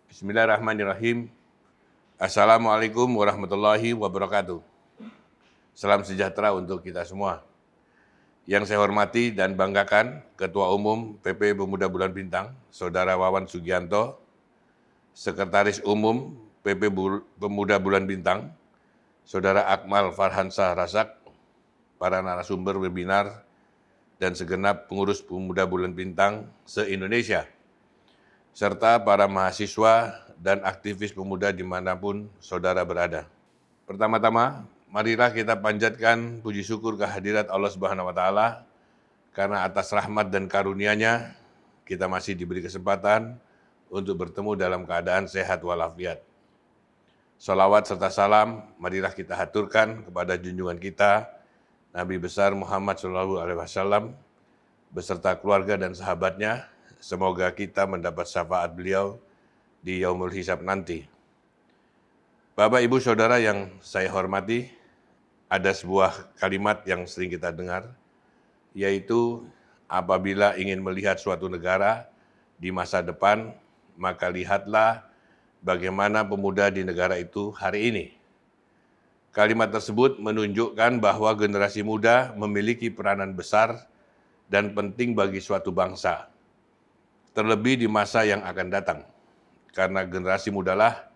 Bismillahirrahmanirrahim. Assalamualaikum warahmatullahi wabarakatuh. Salam sejahtera untuk kita semua. Yang saya hormati dan banggakan Ketua Umum PP Pemuda Bulan Bintang, Saudara Wawan Sugianto, Sekretaris Umum PP Pemuda Bulan Bintang, Saudara Akmal Farhansyah Razak, para narasumber webinar, dan segenap pengurus Pemuda Bulan Bintang se-Indonesia, serta para mahasiswa dan aktivis pemuda dimanapun saudara berada. Pertama-tama, marilah kita panjatkan puji syukur kehadirat Allah Subhanahu wa Ta'ala, karena atas rahmat dan karunia-Nya kita masih diberi kesempatan untuk bertemu dalam keadaan sehat walafiat. Salawat serta salam marilah kita haturkan kepada junjungan kita, Nabi besar Muhammad SAW, beserta keluarga dan sahabatnya. Semoga kita mendapat syafaat beliau di Yaumul Hisab nanti. Bapak, Ibu, Saudara yang saya hormati, ada sebuah kalimat yang sering kita dengar, yaitu apabila ingin melihat suatu negara di masa depan, maka lihatlah bagaimana pemuda di negara itu hari ini. Kalimat tersebut menunjukkan bahwa generasi muda memiliki peranan besar dan penting bagi suatu bangsa, terlebih di masa yang akan datang, karena generasi mudalah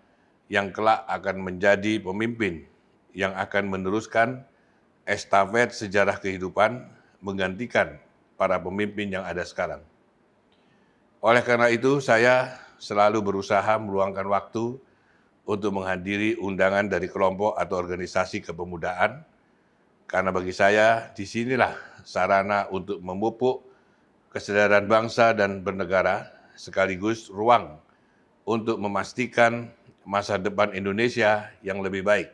yang kelak akan menjadi pemimpin yang akan meneruskan estafet sejarah kehidupan, menggantikan para pemimpin yang ada sekarang. Oleh karena itu, saya selalu berusaha meluangkan waktu untuk menghadiri undangan dari kelompok atau organisasi kepemudaan, karena bagi saya disinilah sarana untuk memupuk kesadaran bangsa dan bernegara, sekaligus ruang untuk memastikan masa depan Indonesia yang lebih baik.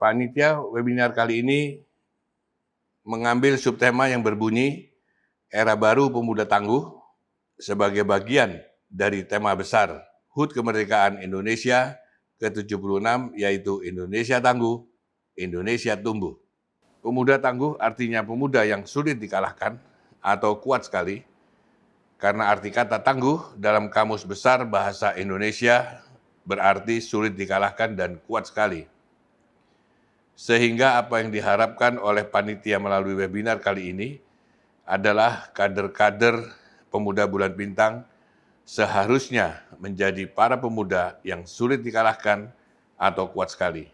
Panitia webinar kali ini mengambil subtema yang berbunyi Era Baru Pemuda Tangguh sebagai bagian dari tema besar HUT Kemerdekaan Indonesia ke-76, yaitu Indonesia Tangguh, Indonesia Tumbuh. Pemuda tangguh artinya pemuda yang sulit dikalahkan atau kuat sekali, karena arti kata tangguh dalam Kamus Besar Bahasa Indonesia berarti sulit dikalahkan dan kuat sekali. Sehingga apa yang diharapkan oleh panitia melalui webinar kali ini adalah kader-kader Pemuda Bulan Bintang seharusnya menjadi para pemuda yang sulit dikalahkan atau kuat sekali.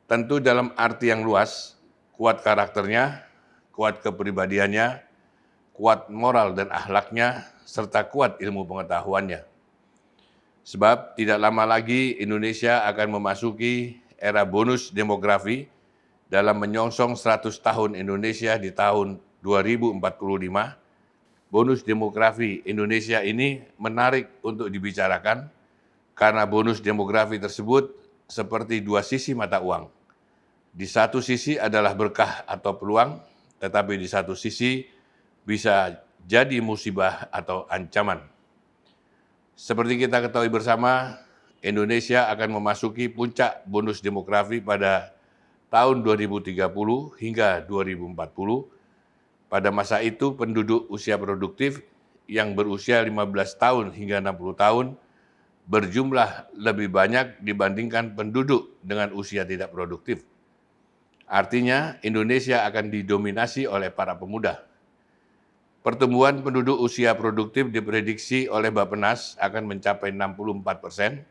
Tentu dalam arti yang luas, kuat karakternya, kuat kepribadiannya, kuat moral dan akhlaknya, serta kuat ilmu pengetahuannya. Sebab tidak lama lagi Indonesia akan memasuki era bonus demografi dalam menyongsong 100 tahun Indonesia di tahun 2045. Bonus demografi Indonesia ini menarik untuk dibicarakan karena bonus demografi tersebut seperti dua sisi mata uang. Di satu sisi adalah berkah atau peluang, tetapi di satu sisi bisa jadi musibah atau ancaman. Seperti kita ketahui bersama, Indonesia akan memasuki puncak bonus demografi pada tahun 2030 hingga 2040. Pada masa itu, penduduk usia produktif yang berusia 15 tahun hingga 60 tahun berjumlah lebih banyak dibandingkan penduduk dengan usia tidak produktif. Artinya, Indonesia akan didominasi oleh para pemuda. Pertumbuhan penduduk usia produktif diprediksi oleh Bappenas akan mencapai 64%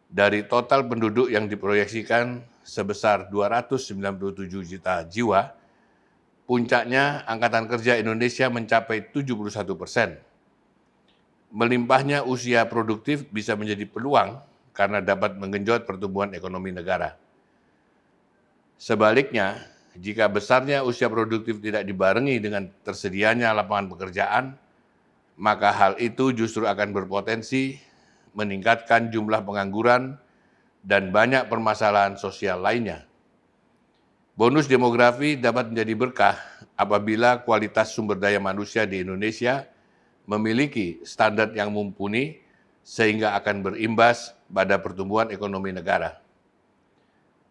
dari total penduduk yang diproyeksikan sebesar 297 juta jiwa. Puncaknya, Angkatan Kerja Indonesia mencapai 71%. Melimpahnya usia produktif bisa menjadi peluang karena dapat menggenjot pertumbuhan ekonomi negara. Sebaliknya, jika besarnya usia produktif tidak dibarengi dengan tersedianya lapangan pekerjaan, maka hal itu justru akan berpotensi meningkatkan jumlah pengangguran dan banyak permasalahan sosial lainnya. Bonus demografi dapat menjadi berkah apabila kualitas sumber daya manusia di Indonesia memiliki standar yang mumpuni sehingga akan berimbas pada pertumbuhan ekonomi negara.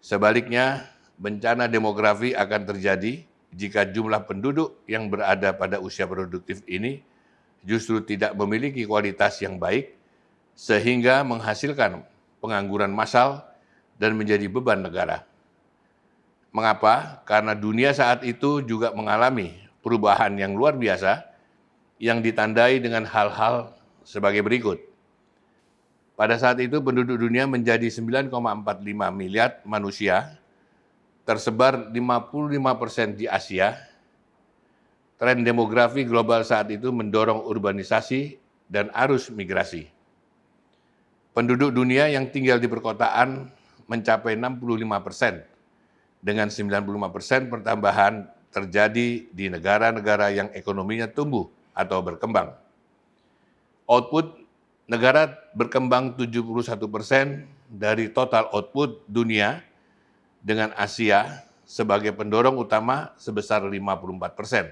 Sebaliknya, bencana demografi akan terjadi jika jumlah penduduk yang berada pada usia produktif ini justru tidak memiliki kualitas yang baik sehingga menghasilkan pengangguran massal dan menjadi beban negara. Mengapa? Karena dunia saat itu juga mengalami perubahan yang luar biasa yang ditandai dengan hal-hal sebagai berikut. Pada saat itu penduduk dunia menjadi 9,45 miliar manusia, tersebar 55% di Asia. Tren demografi global saat itu mendorong urbanisasi dan arus migrasi. Penduduk dunia yang tinggal di perkotaan mencapai 65%, dengan 95% pertambahan terjadi di negara-negara yang ekonominya tumbuh atau berkembang. Output negara berkembang 71% dari total output dunia, dengan Asia sebagai pendorong utama sebesar 54%.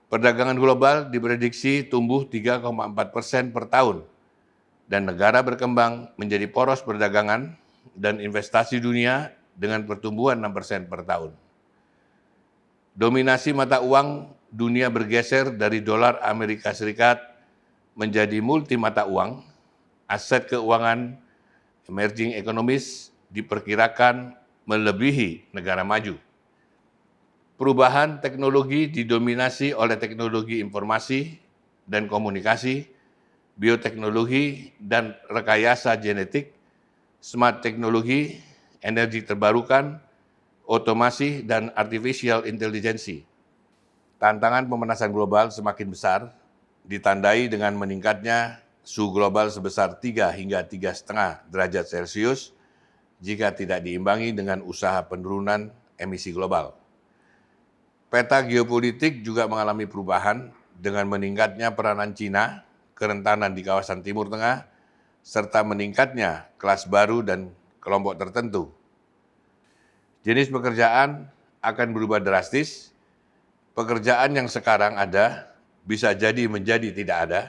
Perdagangan global diprediksi tumbuh 3,4% per tahun, dan negara berkembang menjadi poros perdagangan dan investasi dunia dengan pertumbuhan 6% per tahun. Dominasi mata uang dunia bergeser dari dolar Amerika Serikat menjadi multi mata uang. Aset keuangan emerging economies diperkirakan melebihi negara maju. Perubahan teknologi didominasi oleh teknologi informasi dan komunikasi, bioteknologi dan rekayasa genetik, smart teknologi, energi terbarukan, otomasi, dan artificial intelligence. Tantangan pemanasan global semakin besar, ditandai dengan meningkatnya suhu global sebesar 3 hingga 3,5 derajat Celcius jika tidak diimbangi dengan usaha penurunan emisi global. Peta geopolitik juga mengalami perubahan dengan meningkatnya peranan Cina, kerentanan di kawasan Timur Tengah, serta meningkatnya kelas baru dan kelompok tertentu. Jenis pekerjaan akan berubah drastis. Pekerjaan yang sekarang ada bisa jadi menjadi tidak ada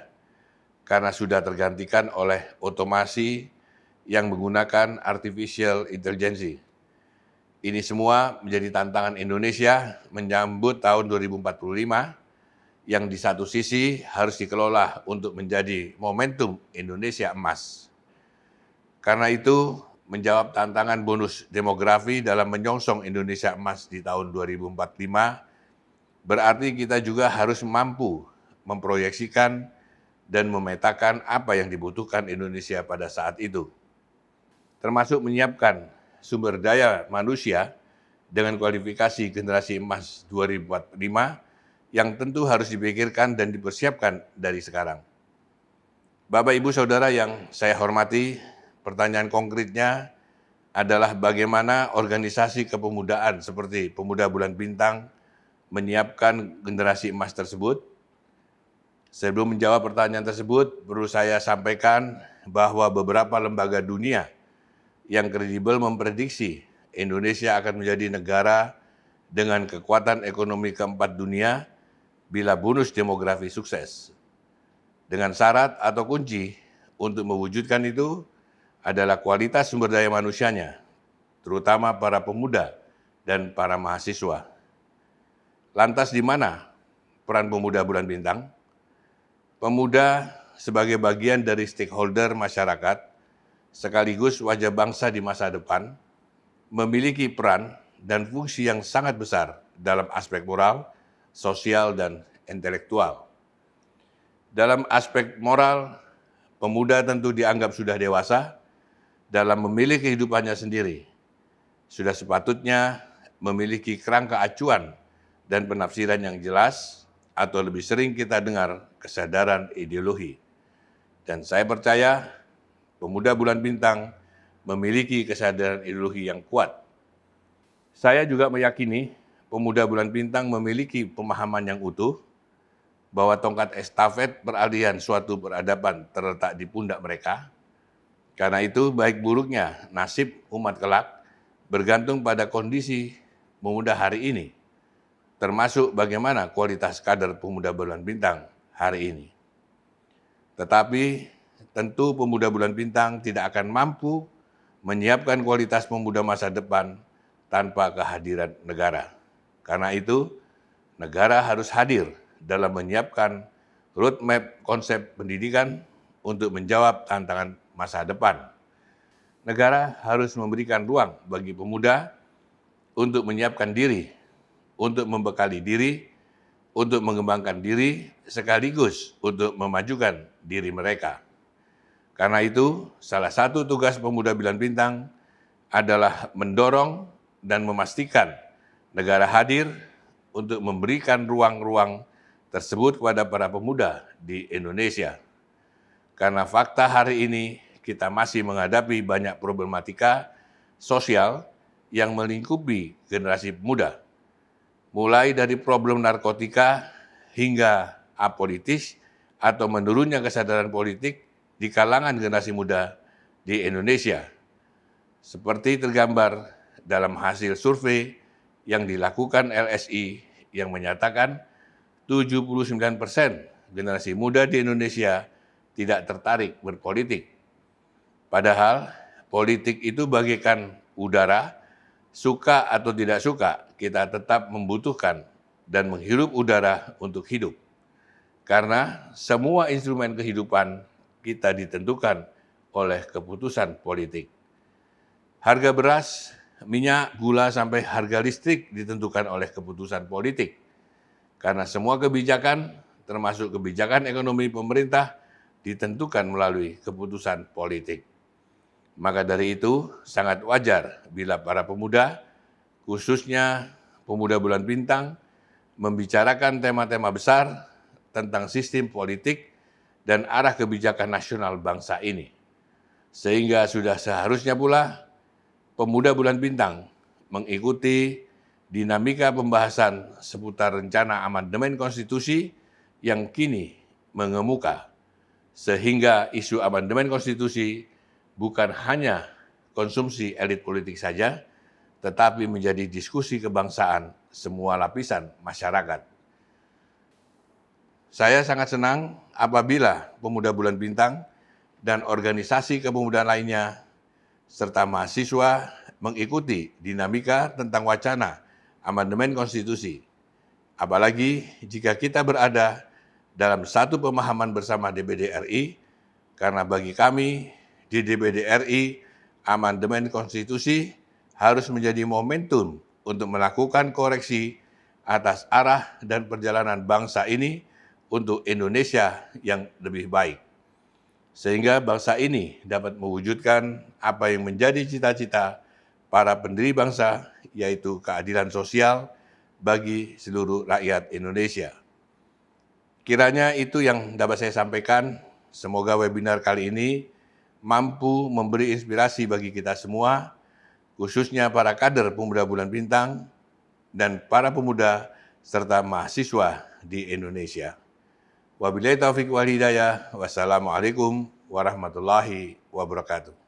karena sudah tergantikan oleh otomasi yang menggunakan artificial intelligence. Ini semua menjadi tantangan Indonesia menyambut tahun 2045 yang di satu sisi harus dikelola untuk menjadi momentum Indonesia emas. Karena itu, menjawab tantangan bonus demografi dalam menyongsong Indonesia emas di tahun 2045, berarti kita juga harus mampu memproyeksikan dan memetakan apa yang dibutuhkan Indonesia pada saat itu. Termasuk menyiapkan sumber daya manusia dengan kualifikasi generasi emas 2045 yang tentu harus dipikirkan dan dipersiapkan dari sekarang. Bapak, Ibu, Saudara yang saya hormati, pertanyaan konkretnya adalah bagaimana organisasi kepemudaan seperti Pemuda Bulan Bintang menyiapkan generasi emas tersebut. Sebelum menjawab pertanyaan tersebut, perlu saya sampaikan bahwa beberapa lembaga dunia yang kredibel memprediksi Indonesia akan menjadi negara dengan kekuatan ekonomi keempat dunia bila bonus demografi sukses. Dengan syarat atau kunci untuk mewujudkan itu adalah kualitas sumber daya manusianya, terutama para pemuda dan para mahasiswa. Lantas di mana peran Pemuda Bulan Bintang? Pemuda sebagai bagian dari stakeholder masyarakat, sekaligus wajah bangsa di masa depan, memiliki peran dan fungsi yang sangat besar dalam aspek moral, sosial, dan intelektual. Dalam aspek moral, pemuda tentu dianggap sudah dewasa dalam memilih kehidupannya sendiri. Sudah sepatutnya memiliki kerangka acuan dan penafsiran yang jelas, atau lebih sering kita dengar kesadaran ideologi. Dan saya percaya Pemuda Bulan Bintang memiliki kesadaran ideologi yang kuat. Saya juga meyakini Pemuda Bulan Bintang memiliki pemahaman yang utuh bahwa tongkat estafet peralihan suatu peradaban terletak di pundak mereka. Karena itu, baik buruknya nasib umat kelak bergantung pada kondisi pemuda hari ini, termasuk bagaimana kualitas kader Pemuda Bulan Bintang hari ini. Tetapi tentu Pemuda Bulan Bintang tidak akan mampu menyiapkan kualitas pemuda masa depan tanpa kehadiran negara. Karena itu, negara harus hadir dalam menyiapkan roadmap konsep pendidikan untuk menjawab tantangan masa depan. Negara harus memberikan ruang bagi pemuda untuk menyiapkan diri, untuk membekali diri, untuk mengembangkan diri, sekaligus untuk memajukan diri mereka. Karena itu, salah satu tugas Pemuda Bulan Bintang adalah mendorong dan memastikan negara hadir untuk memberikan ruang-ruang tersebut kepada para pemuda di Indonesia. Karena fakta hari ini kita masih menghadapi banyak problematika sosial yang melingkupi generasi muda. Mulai dari problem narkotika hingga apolitis atau menurunnya kesadaran politik di kalangan generasi muda di Indonesia. Seperti tergambar dalam hasil survei yang dilakukan LSI yang menyatakan 79% generasi muda di Indonesia tidak tertarik berpolitik. Padahal politik itu bagaikan udara, suka atau tidak suka, kita tetap membutuhkan dan menghirup udara untuk hidup. Karena semua instrumen kehidupan kita ditentukan oleh keputusan politik. Harga beras, minyak, gula, sampai harga listrik ditentukan oleh keputusan politik. Karena semua kebijakan, termasuk kebijakan ekonomi pemerintah, ditentukan melalui keputusan politik. Maka dari itu, sangat wajar bila para pemuda, khususnya Pemuda Bulan Bintang, membicarakan tema-tema besar tentang sistem politik dan arah kebijakan nasional bangsa ini. Sehingga sudah seharusnya pula Pemuda Bulan Bintang mengikuti dinamika pembahasan seputar rencana amandemen konstitusi yang kini mengemuka. Sehingga isu amandemen konstitusi bukan hanya konsumsi elit politik saja, tetapi menjadi diskusi kebangsaan semua lapisan masyarakat. Saya sangat senang apabila Pemuda Bulan Bintang dan organisasi kepemudaan lainnya serta mahasiswa mengikuti dinamika tentang wacana amandemen konstitusi. Apalagi jika kita berada dalam satu pemahaman bersama DPD RI, karena bagi kami di DPD RI, amandemen konstitusi harus menjadi momentum untuk melakukan koreksi atas arah dan perjalanan bangsa ini untuk Indonesia yang lebih baik. Sehingga bangsa ini dapat mewujudkan apa yang menjadi cita-cita para pendiri bangsa, yaitu keadilan sosial bagi seluruh rakyat Indonesia. Kiranya itu yang dapat saya sampaikan. Semoga webinar kali ini mampu memberi inspirasi bagi kita semua, khususnya para kader Pemuda Bulan Bintang dan para pemuda serta mahasiswa di Indonesia. Wabillahi taufiq wal hidayah. Wassalamualaikum warahmatullahi wabarakatuh.